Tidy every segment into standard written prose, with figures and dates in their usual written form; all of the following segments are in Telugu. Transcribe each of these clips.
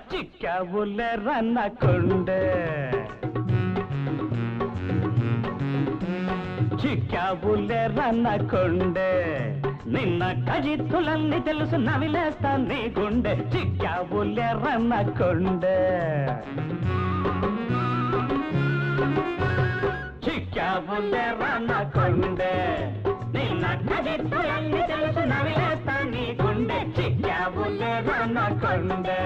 చిక్కావులే రన్నకొండే చిక్కావులే రన్నకొండే నిన్న కజిత్తులన్నీ తెలుసు నవిలేస్తా నీ గుండె చిక్కావులే రన్నకొండే చిక్కావులే రన్నకొండే నిన్న కజిత్తులన్నీ తెలుసు నవిలేస్తా నీ గుండె చిక్కావులే రన్నకొండే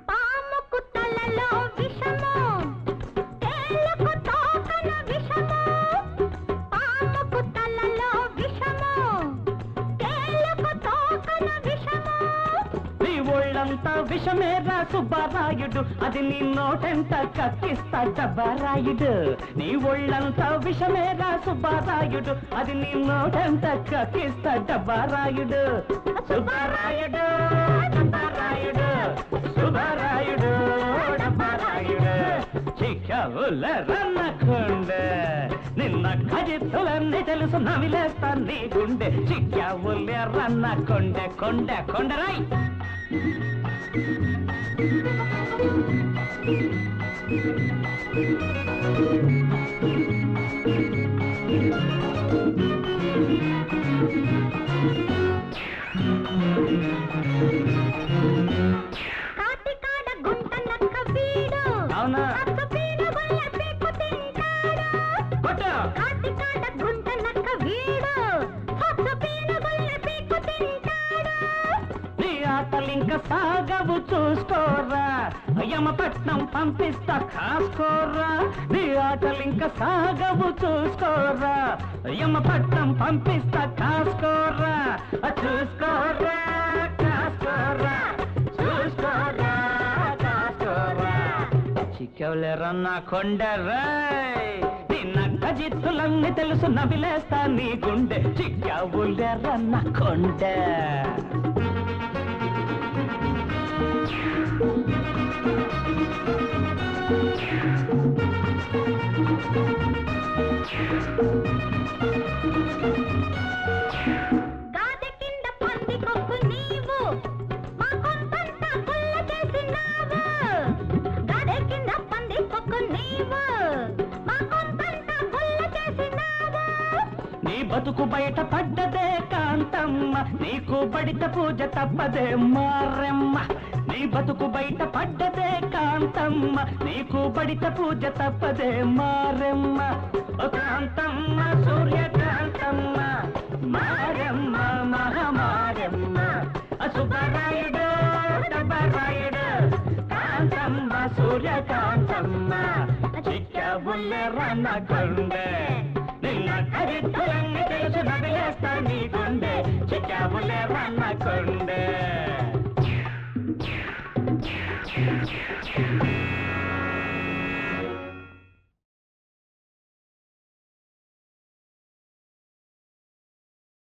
పాముకు తలలో విషము తేలుకు తోకన విషము పాముకు తలలో విషము తేలుకు తోకన విషము నీ ఒళ్ళంతా విషమేరా సుబ్బారాయుడు అది నీ నోటెంత కక్కిస్తా డబ్బారాయుడు నీ ఒళ్ళంతా విషమేరా సుబ్బారాయుడు అది నీ నోటెంత కక్కిస్తా డబ్బారాయుడు సుబ్బారాయుడు డబ్బారాయుడు సుబ్బారాయుడు డబ్బారాయుడు చిక్కవుల రన్నకొండే నిన్న కజిత్తులన్నీ తెలుసు నవిలేస్తా నీ గుండె చిక్కావులే రన్నకొండే కొండే కొండరాయ్ కాటికాడ గుంట నక్క వీడు అవునా అక్కపీడు గొల్ల పీకు తింటాడు కాటికాడ గుంట నక్క వీడు అక్కపీడు గొల్ల పీకు తింటాడు నీ ఆటలింక సాగవు చూసుకోరా యమపట్నం పంపిస్తా కాసుకోరా నీ ఆటలింక సాగవు చూసుకోరా యమపట్నం పంపిస్తా కాసుకోరా చూసుకోరా కాసుకోరా చూసుకోరా కాసుకోరా చిక్కవులే రన్నకొండే నిన్న కజిత్తులన్నీ తెలుసు నవిలేస్తా నీ గుండె చిక్కవులే రన్నకొండే గాదె కింద పంది కొక్కు నీవు మా కొంపంతా గుల్ల చేసినావు గాదె కింద పంది కొక్కు నీవు మా కొంపంతా గుల్ల చేసినావు నీ బతుకు బయట పడ్డదే కాంతమ్మ నీకు బడిత పూజ తప్పదే మారెమ్మ నీ బతుకు బయట పడ్డదే కాంతమ్మ నీకు బడిత పూజ తప్పదే మారెమ్మ ఓ కాంతమ్మ సూర్యకాంతమ్మ మారెమ్మ మహమారెమ్మ సుబ్బరాయుడు డబ్బరాయుడు కాంతమ్మ సూర్యకాంతమ్మ చిక్కవులే రన్నకొండే నిన్న కజిత్తులన్నీ తెలుసు నవిలేస్తా నీ గుండె చిక్కవులే రన్నకొండే